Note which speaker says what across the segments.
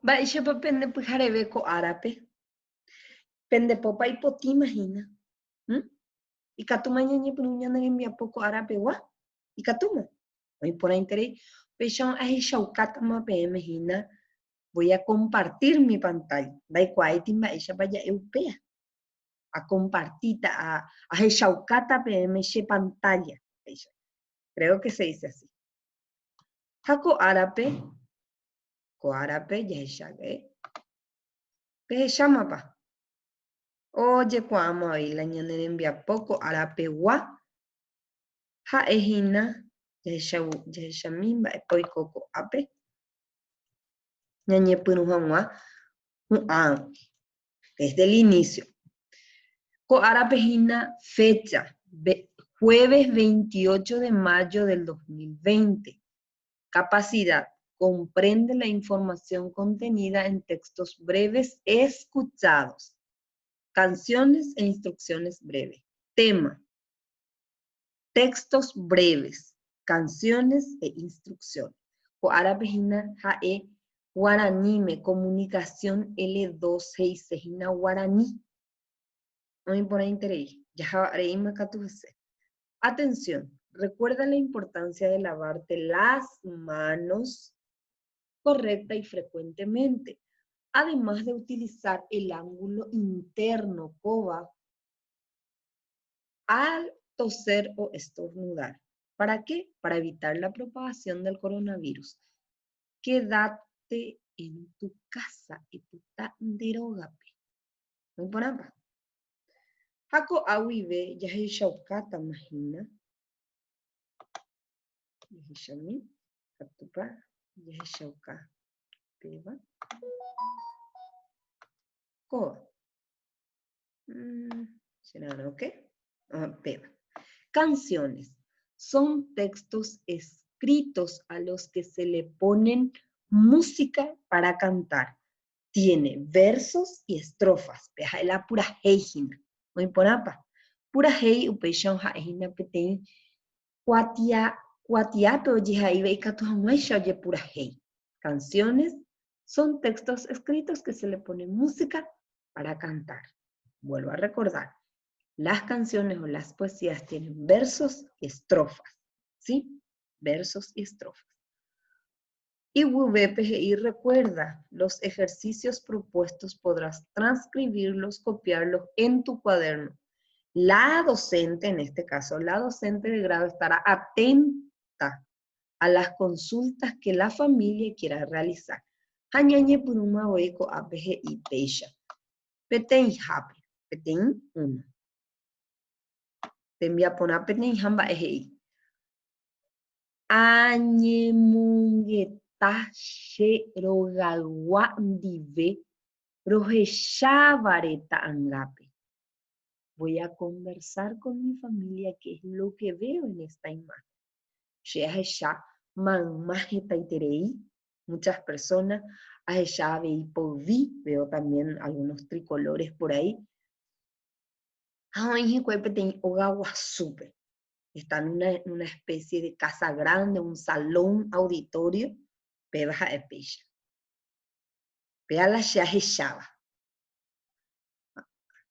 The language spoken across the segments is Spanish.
Speaker 1: Mba'éichapa pende pyhareve ko árape. Pendepopa ipotĩ, imagina. Ikatúma ñañepyrũ ñane rembiapo ko árapegua. Ikatúma. Oiporãiterei. Péicha ahechaukáma peẽme hína. Voy a compartir mi pantalla. Ndaikuaáiti mba'éichapa ja'e upéva. A compartita, a hechaukáta peẽme che pantalla. Creo que se dice así. Ha ko árape jahecháve. Pehechámapa. Ojekuaamavai la ñane rembiapo ko árapegua. Ha'ehína jahechámi mba'épa oiko ko'ápe. Ñañepyrũ hag̃ua hu'ã desde el inicio. Ko árapehína fecha. Jueves 28 de mayo del 2020. Capacidad. Comprende la información contenida en textos breves escuchados. Canciones e instrucciones breves. Tema. Textos breves. Canciones e instrucciones. Ko árapehína ha'e guaraníme. Comunicación L2 heisehína guaraní. Oiporãiterei. Jahavareíma katu hese. Atención. Recuerda la importancia de lavarte las manos correcta y frecuentemente, además de utilizar el ángulo interno, coba, al toser o estornudar. ¿Para qué? Para evitar la propagación del coronavirus. Quédate en tu casa y puta derógape. ¿No por nada? Hako awive yahechaukáta imagina. Yahechami katupa yahechauká. Peva. Koa. ¿Será ok? Peva. Canciones. Son textos escritos a los que se le ponen música para cantar. Tiene versos y estrofas. Peja la pura heijina. No importa. Pura hei upeixão haejina petei. Cuatiape oye haive y catuamuesha oye pura hei. Canciones son textos escritos que se le pone música para cantar. Vuelvo a recordar. Las canciones o las poesías tienen versos y estrofas. ¿Sí? Versos y estrofas. Y recuerda, los ejercicios propuestos podrás transcribirlos, copiarlos en tu cuaderno. La docente, en este caso, la docente de grado estará atenta a las consultas que la familia quiera realizar. Hañañe puruma oiko APG y peisha. Petén hape. Petén una. Te envía poner petén hamba eji. Añemungeta she rogalwa dive rojeshavareta angape. Voy a conversar con mi familia qué es lo que veo en esta imagen. Muchas personas, veo también algunos tricolores por ahí. Está en una especie de casa grande, un salón auditorio. Vea la shaheshaba.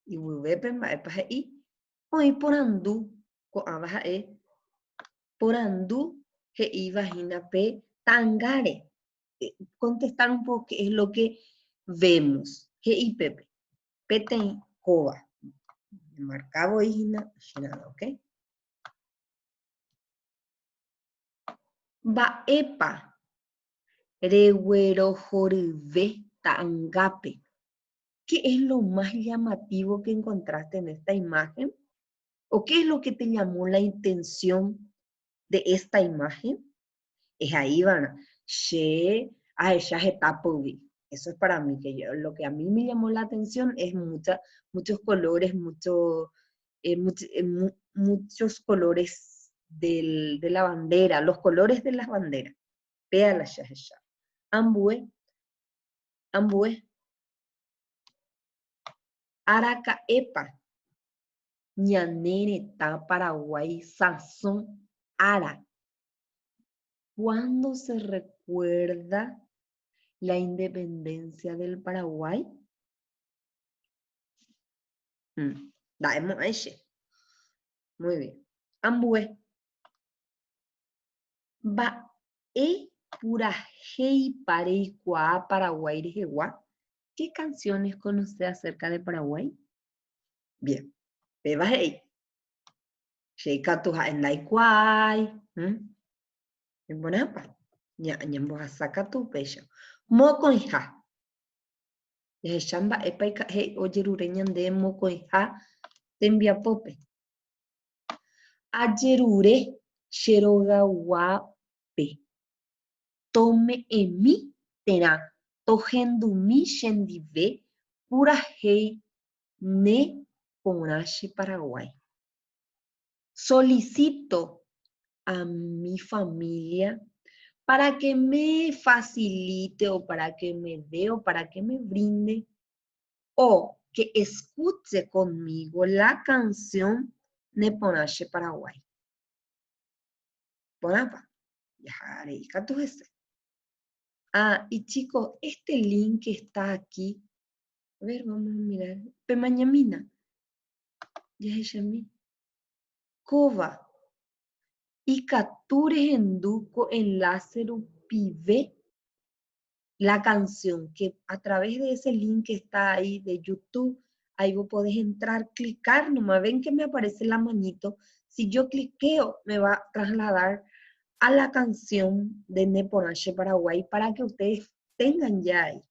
Speaker 1: Y vuelven a ahí. Hoy por andú, por andú, que iba a pe tangare. Contestar un poco qué es lo que vemos. Que y pepe. Peten coba. Marcabo y nada, ¿ok? Va epa. Reguero jorve tangape. ¿Qué es lo más llamativo que encontraste en esta imagen? ¿O qué es lo que te llamó la atención de esta imagen? Es ahí, van. Eso es para mí, lo que a mí me llamó la atención es muchos colores, muchos colores de la bandera, los colores de las banderas. Vea la shahesha. Ambue. Aracaepa. Ñanereta Paraguay Sazón Ara. ¿Cuándo se recuerda la independencia del Paraguay? Daemos ese. Muy bien. Ambue. Va e pura hei parei qua Paraguay rejeguá. ¿Qué canciones conoce acerca de Paraguay? Bien. Beba hei. Sheika tuja en laikwai. En bonapa. Ya, ñamboja saca tu pecho. Mocoija. Ya chamba epaika hei ojerure ñande mocoija. Tembia pope. Ajerure cherogaguape. Tome emi terá. Tohendumi shendive. Pura hei ne ponache Paraguay. Solicito a mi familia para que me facilite o para que me dé o para que me brinde o que escuche conmigo la canción Neponache Paraguay. Bonapa. Ah, y chicos, este link que está aquí, a ver, vamos a mirar. Pemañamina. Ya es mi. Cova. Y capture enduco en Lázaro Pive la canción, que a través de ese link que está ahí de YouTube, ahí vos podés entrar, clicar, nomás ven que me aparece la manito. Si yo cliqueo, me va a trasladar a la canción de Neponache Paraguay para que ustedes tengan ya ahí,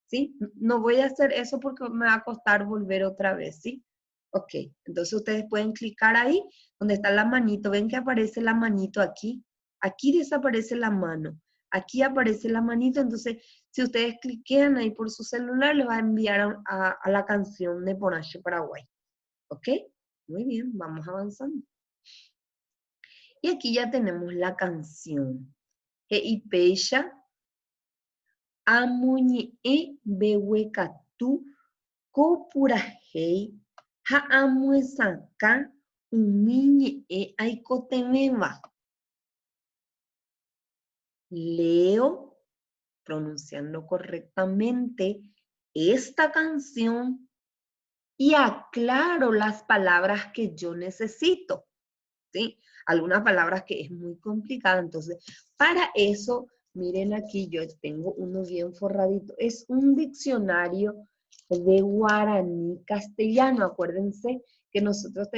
Speaker 1: ¿sí? No voy a hacer eso porque me va a costar volver otra vez, ¿sí? Ok, entonces ustedes pueden clicar ahí donde está la manito. Ven que aparece la manito aquí. Aquí desaparece la mano. Aquí aparece la manito. Entonces, si ustedes cliquean ahí por su celular, les va a enviar a la canción de Neponache Paraguay. ¿Ok? Muy bien, vamos avanzando. Y aquí ya tenemos la canción. Heipecha, amuñe behuecatú, copurahei, ha'amuesaká, umiñe aikotemeva. Leo, pronunciando correctamente, esta canción y aclaro las palabras que yo necesito, ¿sí? Algunas palabras que es muy complicada, entonces, para eso, miren aquí, yo tengo uno bien forradito. Es un diccionario de guaraní castellano. Acuérdense que nosotros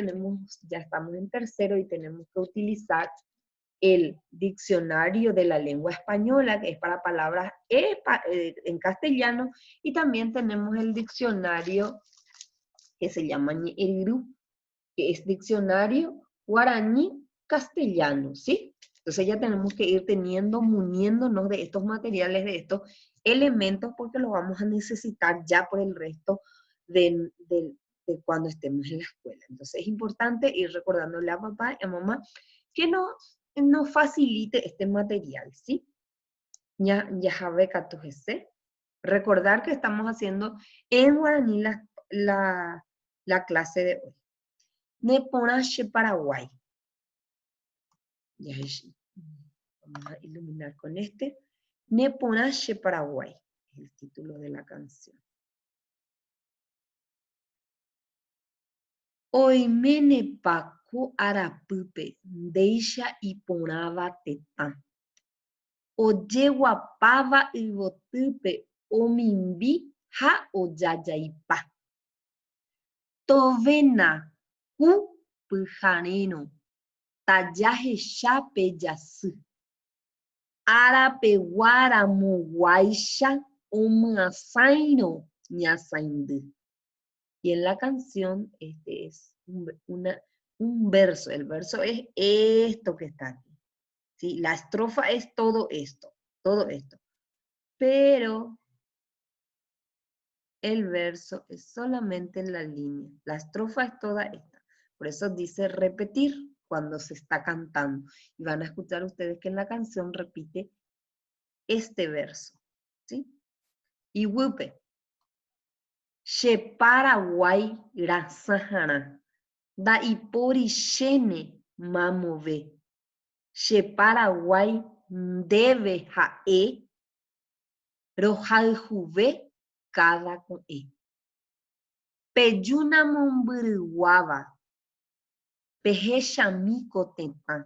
Speaker 1: ya estamos en tercero y tenemos que utilizar el diccionario de la lengua española, que es para palabras en castellano, y también tenemos el diccionario que se llama Ñeiriru, que es diccionario guaraní castellano, ¿sí? Entonces ya tenemos que ir muniéndonos de estos materiales, de estos elementos, porque los vamos a necesitar ya por el resto de cuando estemos en la escuela. Entonces es importante ir recordándole a papá y a mamá que nos facilite este material, ¿sí? Ya sabe que recordar que estamos haciendo en guaraní la clase de hoy. Neponache Paraguay. Vamos a iluminar con este. Neponache Paraguay es el título de la canción. Oimene paku arapupe, deisha iporava tetã. Ojeguapáva yvotýpe omimbi ha ojajaipa. Tovena ku pyharérõ tajahechápe jasy. Arapeguaramoguáicha omyasãirõ ñasãindy. Y en la canción, este es un verso. El verso es esto que está aquí. ¿Sí? La estrofa es todo esto. Pero el verso es solamente en la línea. La estrofa es toda esta. Por eso dice repetir cuando se está cantando. Y van a escuchar ustedes que en la canción repite este verso. ¿Sí? Y wupe. Che Paraguay rasahara. Da ipori shene mamove. Che Paraguay debe hae. Rohayhuve cada con e. Peyuna mombyryguáva. Pehechamíko tetã.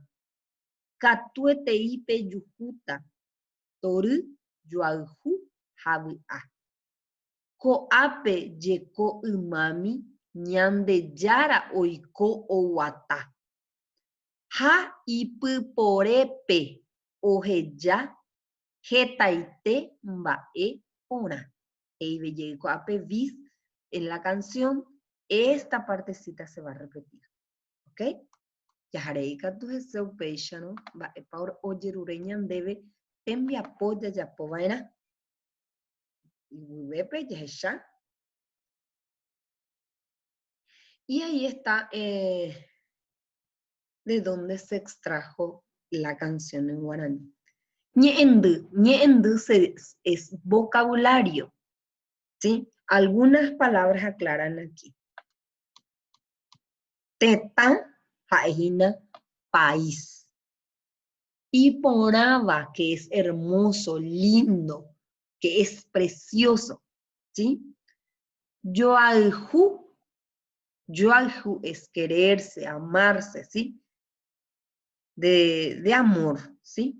Speaker 1: Katuetei pejuhúta. Tory joayhu ha vy'a. Ko'ápe jeko ymámi ñandejára oiko oguata. Ha ipyporépe oheja hetaite mba'e porã. Eive ko'ápe vis en la canción, esta partecita se va a repetir. ¿Ok? Jaharei katu hese upéicharõ mba'épa ojerure ñandéve tembiapo jajapova'erã. Yvyvépe jahecha. Y ahí está de dónde se extrajo la canción en guaraní. Ñe'ẽndy. Ñe'ẽndy es vocabulario. ¿Sí? Algunas palabras aclaran aquí. Tetã ha'ehína país. Y porãva, que es hermoso, lindo, que es precioso. ¿Sí? Joayhu. Joayhu es quererse, amarse, ¿sí? De amor, ¿sí?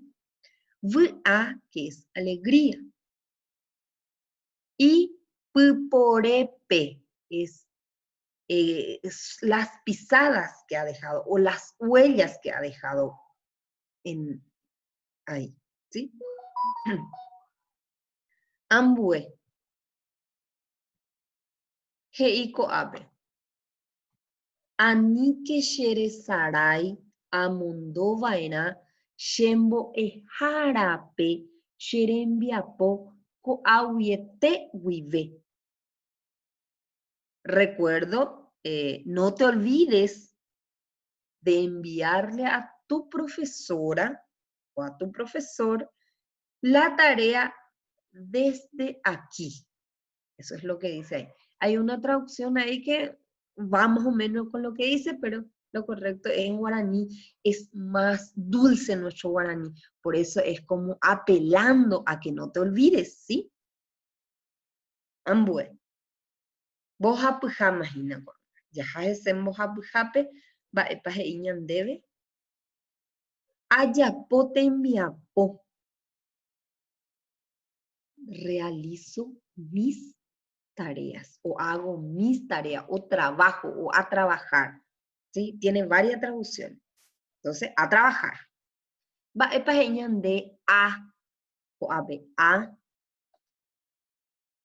Speaker 1: Vy'a, que es alegría. Y pyporépe es las pisadas que ha dejado o las huellas que ha dejado ahí, ¿sí? Ambue. He'i ko'ápe. Aníke cheresarai amondova'erã chembo'ehárape cherembiapo ko'aguyete guive. Recuerdo, no te olvides de enviarle a tu profesora o a tu profesor la tarea desde aquí. Eso es lo que dice ahí. Hay una traducción ahí que va más o menos con lo que dice, pero lo correcto es en guaraní. Es más dulce nuestro guaraní. Por eso es como apelando a que no te olvides, ¿sí? Ambue. Vos apyha imagina. Jaha hesem vos apyhápe, mba'épa he'i ñandéve. Ajapo tembiapo. Realizo mis tareas o hago mis tareas o trabajo o a trabajar. ¿Sí? Tiene varias traducciones. Entonces, a trabajar. Mba'épa he'i ñande a o a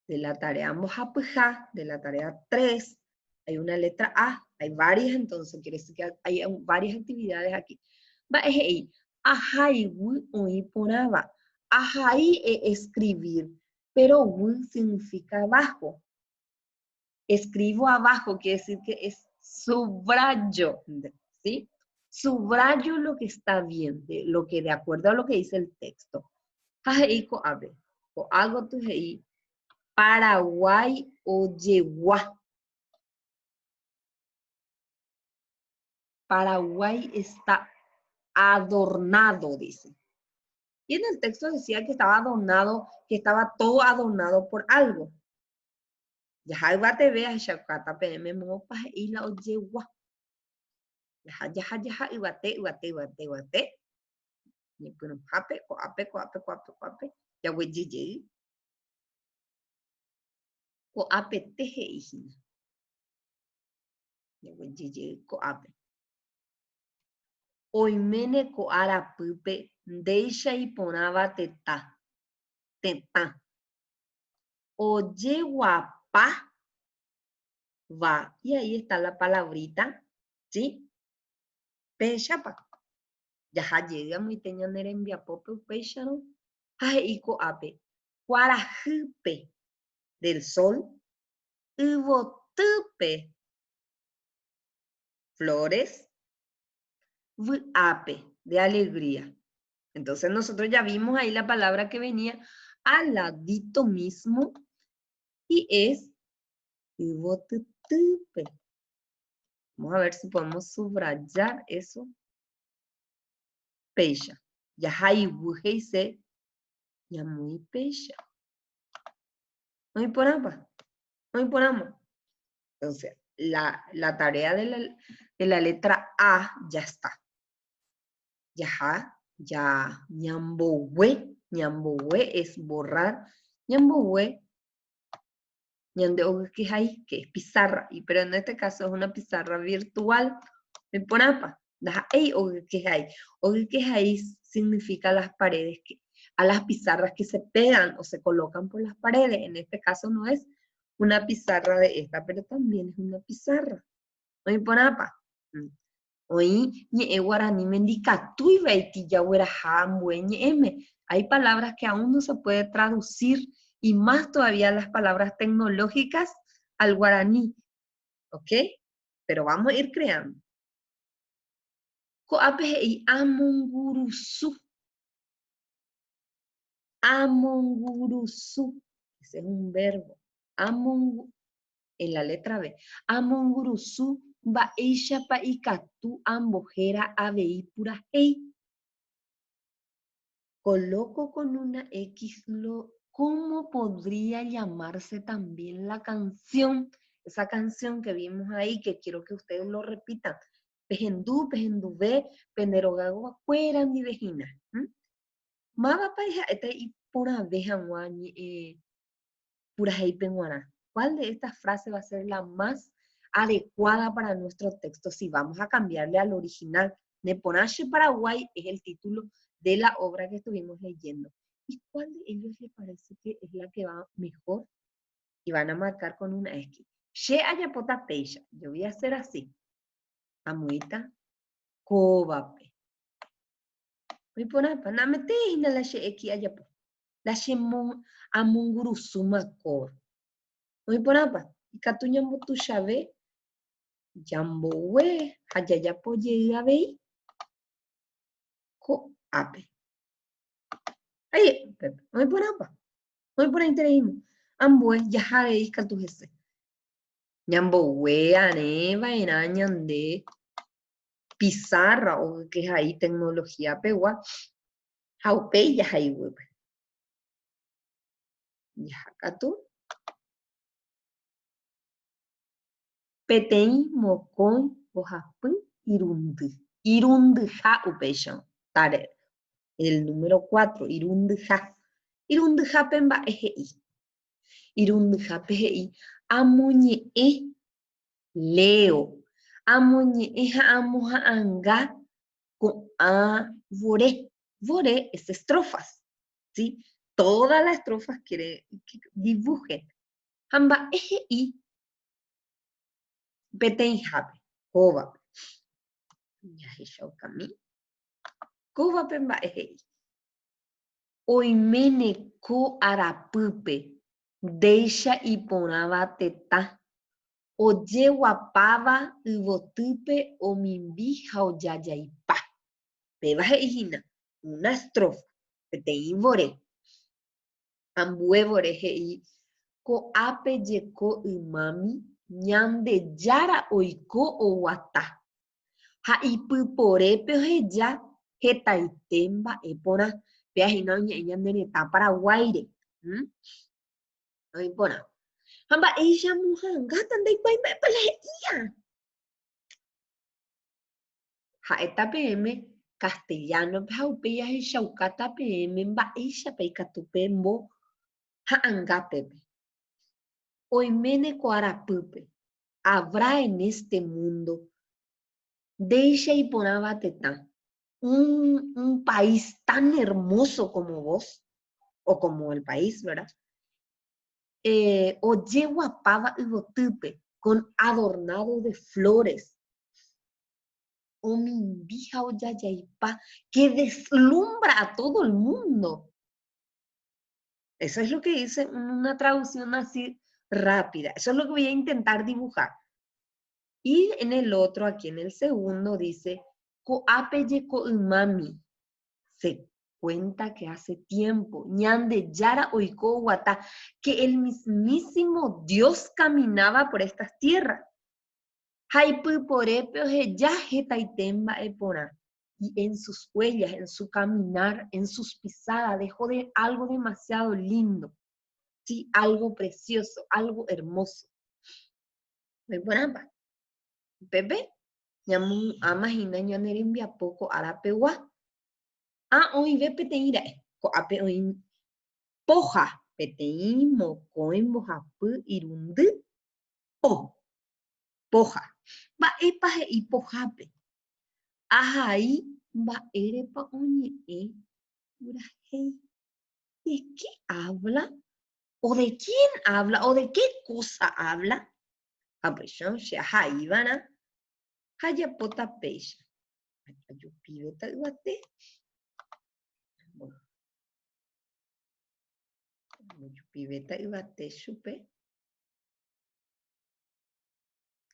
Speaker 1: de la tarea mojapyha, de la tarea 3, hay una letra A, hay varias, entonces quiere decir que hay varias actividades aquí. Mba'ehe'i, ahaygue oĩ porãva. Ahai es escribir, pero wy significa abajo. Escribo abajo, quiere decir que es subrayo, ¿sí? Subrayo lo que está bien, lo que de acuerdo a lo que dice el texto. Ahei ko'ápe, ko'ágo tuhe'i Paraguay o Yeguá. Paraguay está adornado, dice. Y en el texto decía que estaba adornado, que estaba todo adornado por algo. Yaha te veas, Shakata PM Mopa y la Yeguá. Yaha, iguate. Y bueno, coape. Ya voy a coape teje hijina. Ya voy a coape. Oimene ko'arapýpe ndéicha iporãva tetã. Ojeguapa va. Y ahí está la palabrita, ¿sí? Péchapa. Jaha llega muy teñanerembiapope upéicharõ. Ha he'i ko'ápe. Kuarahýpe del sol. Yvotýpe flores. Vy'ápe de alegría. Entonces nosotros ya vimos ahí la palabra que venía al ladito mismo y es yvotýpe. Vamos a ver si podemos subrayar eso. Péicha. Jaha yvy he'ise ñamoĩ péicha. No hay por apa, no hay por ama. Entonces, la tarea de la letra A ya está. Ya, ñambohue es borrar, ñambohue, ñande que es ahí, que es pizarra, pero en este caso es una pizarra virtual. Me pone apa, das ahí o que es ahí significa las paredes, a las pizarras que se pegan o se colocan por las paredes. En este caso no es una pizarra de esta, pero también es una pizarra. No me pone apa. Hoy ñe guaraní mendica tu y baiti ya hay palabras que aún no se puede traducir y más todavía las palabras tecnológicas al guaraní, ¿ok? Pero vamos a ir creando. Coape amungurusu. Amungurusu. Ese es un verbo. En la letra B. Amungurusu va eisha pa ikatu ambojera abei pura hei. Coloco con una X ¿cómo podría llamarse también la canción? Esa canción que vimos ahí, que quiero que ustedes lo repitan. Pejendú, pejendubé, penerogago afuera, ni vejina. Maba paija, esta y pura veja pura penguana. ¿Cuál de estas frases va a ser la más adecuada para nuestro texto si vamos a cambiarle al original? Neponache Paraguay es el título de la obra que estuvimos leyendo. ¿Y cuál de ellos les parece que es la que va mejor? Y van a marcar con una X. She ayapota peisha. Yo voy a hacer así. Amuita, cobape. Voy a poner panamete y la she X ayapo. La she amungurusuma cor. Voy a poner pa. Y catuña mutu chave. Jambowe. Hayayapo llegabei. Co ape. Ahí, voy a poner pa. Voy por interés. Ambue, ya jareis catujese. Ñambohue, aneva, de pizarra, o que es ahí tecnología pegua. Jaupe, ya hay web. Ya catu. Petei, mocón, ojapun, irundi. Irundi ja upeshon. Tare. El número 4, irundi ja. Irundi ja pemba eji. Irundi ja peji. Amuñe Leo. Amuñe eja amuja anga con a voré. Voré es estrofas, ¿sí? Todas las estrofas quiere que dibujen. Hamba eje y beten jabe. Koba. Ya he show kami. Koba pemba eje y. Oimene ko arapupe. Deixa y ponaba teta. Oye guapaba ibotupe o mimbija o yayaipa. Beba hina. Una estrofa. Beten voré. Ambuevore hei ko ape jeko imami ñande yara oiko owata. Ha ipyporépe oheja hetaite mba'éporã pe ahína oñe'ẽ ñane retã Paraguáire. Oĩporã. Ha mba'éichamo hãngata ndaikuaái mba'épa lehe'ía. Ha'éta peẽme castellanope ha upéi ahechaukáta peẽme mba'éichapa ikatu pe mbo ha'angápepe. Oiméne ko arapýpe. Habrá en este mundo. Deixa y ponaba tetá. Un país tan hermoso como vos, o como el país, ¿verdad? Oye guapaba ibotupe, con adornado de flores. O mimbija o yayaipa, que deslumbra a todo el mundo. Eso es lo que dice una traducción así rápida. Eso es lo que voy a intentar dibujar. Y en el otro, aquí en el segundo, dice, Koapeye ko'ymami. Se cuenta que hace tiempo, ñande yara oiko guata, que el mismísimo Dios caminaba por estas tierras. Haipy porepe oheja hetaitemba epora. Y en sus huellas, en su caminar, en sus pisadas, dejó de algo demasiado lindo. Sí, algo precioso, algo hermoso. Muy buena. Pepe, llamu amahina ñanerembia poco arapegua. Hoy ve peteira, ko ape hoy poja, peteí, mocoin, mojapy, irundy, poja. Mba'épa he'i pojápe. Ahai mba'érepa oñe'ẽ purahéi. ¿De qué habla? ¿O de quién habla? ¿O de qué cosa habla? Apaixón, ahaivána. Hajapóta péicha. Ajupíve ta'yvate. Ajupíve ta'yvate chupe.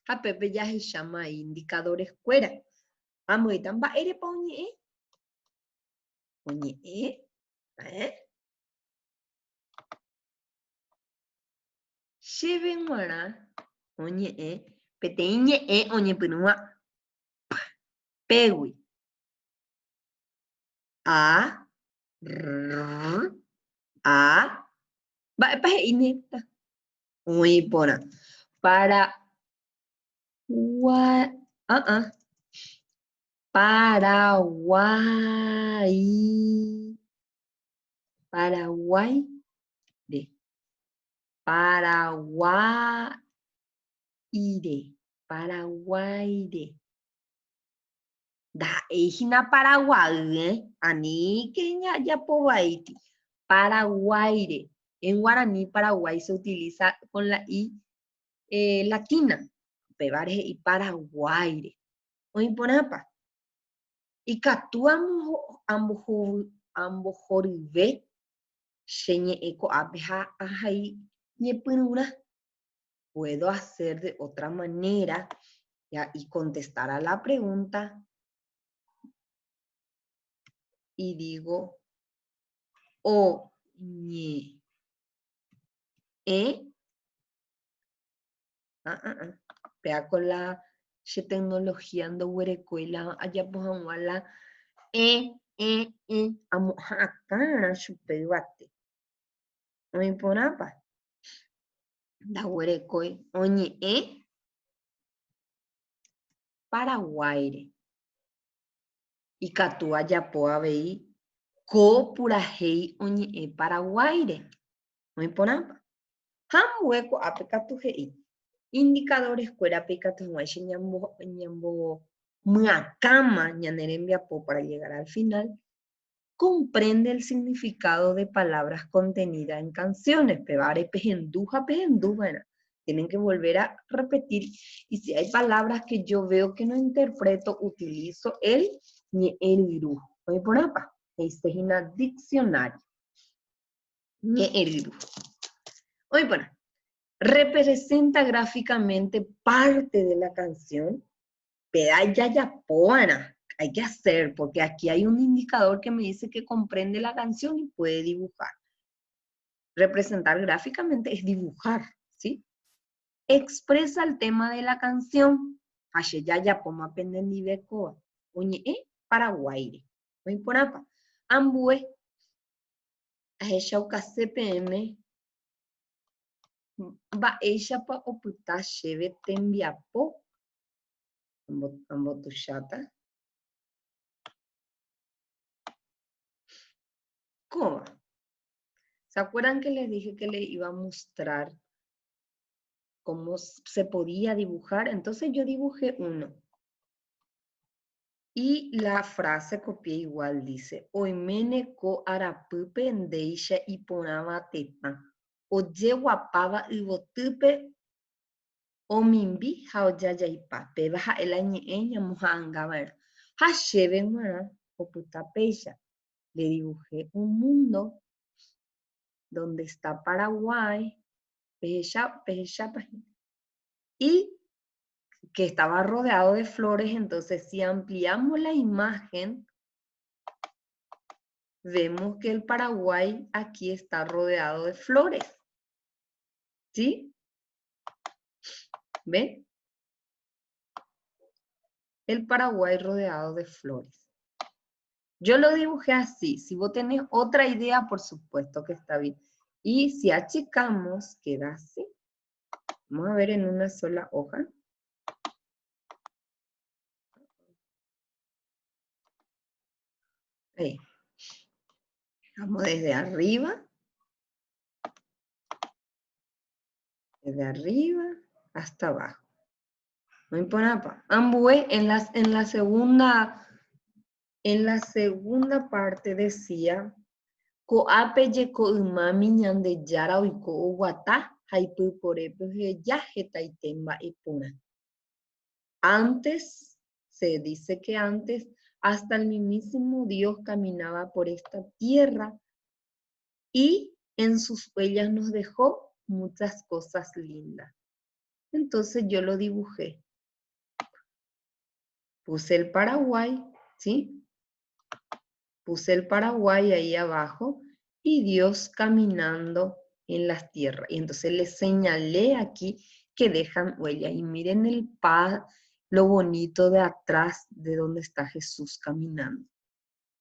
Speaker 1: A Pepe ya se llama ahí indicadores fuera. Vamos, ¿va a ir para oñe'ẽ? Oñe'ẽ, ¿eh? Chéve guará, oñe'ẽ, peteĩ ñe'ẽ oñepyrũva pégui. A, R, A, mba'épa he'íne oĩ porã. Paraguay. Paraguay. Paraguaire. Paraguaire. Hina Paraguay, Ani que ya povaiti. Paraguaire. En guaraní Paraguay se utiliza con la I latina. Pevare y Paraguaire. Oĩ porãpa. Ikatu ambohoryve che ñe'ẽ ko'ápe ha ahai ñepyrũra. Puedo hacer de otra manera y contestar a la pregunta y digo oñe'ẽ. Vea con la tecnología ndoguerekói la ajapohag̃ua la amo ha'akãrã chupe yvate. Oĩ porãpa. Ndaguerekói oñe'ẽ Paraguaire. Ikatu ajapo avei ko purahéi oñe'ẽ Paraguaire. Oĩ porãpa. Ha ambue ko'ápe katu he'i. Indicadores kuérape ikatu hag̃uáicha ñamomyakãma ñane rembiapo para llegar al final. Comprende el significado de palabras contenidas en canciones. Pevare pehendú ha pehendú, bueno. Tienen que volver a repetir. Y si hay palabras que yo veo que no interpreto, utilizo el ñe'ẽryru. Oĩ porãpa. Este es un diccionario. Ñe'ẽryru. Oĩ porã. Representa gráficamente parte de la canción. Pero ya poana. Hay que hacer, porque aquí hay un indicador que me dice que comprende la canción y puede dibujar. Representar gráficamente es dibujar, ¿sí? Expresa el tema de la canción. Ya poma pendendivecoa. Oñe'ẽ Paraguaire. Oĩ porãpa. Ambue. Ahechaukase PM. Mba'éichapa opyta chéve tembiapo. Ambotucháta. ¿Cómo? ¿Se acuerdan que les dije que les iba a mostrar cómo se podía dibujar? Entonces yo dibujé uno. Y la frase copié igual, dice, oimene ko arapype ndéicha iporãva tetã. Ojeguapáva yvotýpe omimbi ha ojajaipa. Péva ha'e la ñe'ẽ ñamoha'ãngava'erã. Ha chéve g̃uarã opyta péicha. Le dibujé un mundo donde está Paraguay, y que estaba rodeado de flores. Entonces, si ampliamos la imagen, vemos que el Paraguay aquí está rodeado de flores. ¿Sí? ¿Ven? El Paraguay rodeado de flores. Yo lo dibujé así. Si vos tenés otra idea, por supuesto que está bien. Y si achicamos, queda así. Vamos a ver en una sola hoja. Ahí. Vamos desde arriba. Desde arriba hasta abajo. No importa. Ambue en la segunda parte decía Ko'ápe jeko ymami ñande jára oiko oguata haipyporépe hetaite mba'eporã. Antes, se dice que antes, hasta el mismísimo Dios caminaba por esta tierra y en sus huellas nos dejó muchas cosas lindas. Entonces yo lo dibujé. Puse el Paraguay, ¿sí? Puse el Paraguay ahí abajo y Dios caminando en las tierras. Y entonces le señalé aquí que dejan huella. Y miren lo bonito de atrás de donde está Jesús caminando.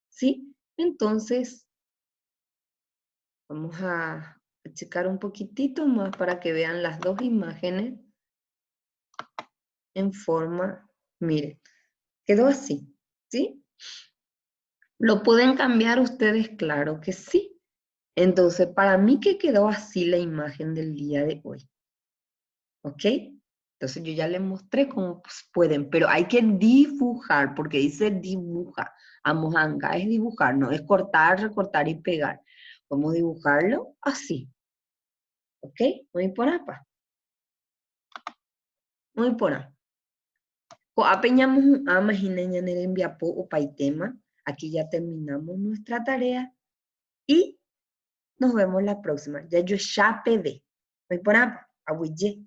Speaker 1: ¿Sí? Entonces, vamos a checar un poquitito más para que vean las dos imágenes en forma, miren, quedó así, ¿sí? ¿Lo pueden cambiar ustedes? Claro que sí. Entonces, para mí que quedó así la imagen del día de hoy. ¿Ok? Entonces yo ya les mostré cómo pues, pueden, pero hay que dibujar, porque dice dibuja. Amojanga es dibujar, no es cortar, recortar y pegar. Vamos a dibujarlo así. ¿Ok? Muy por apa. Muy por apa. Apeñamos un ama enviapo o paitema. Aquí ya terminamos nuestra tarea. Y nos vemos la próxima. Ya yo ya pedí. Muy por apa. Abuye.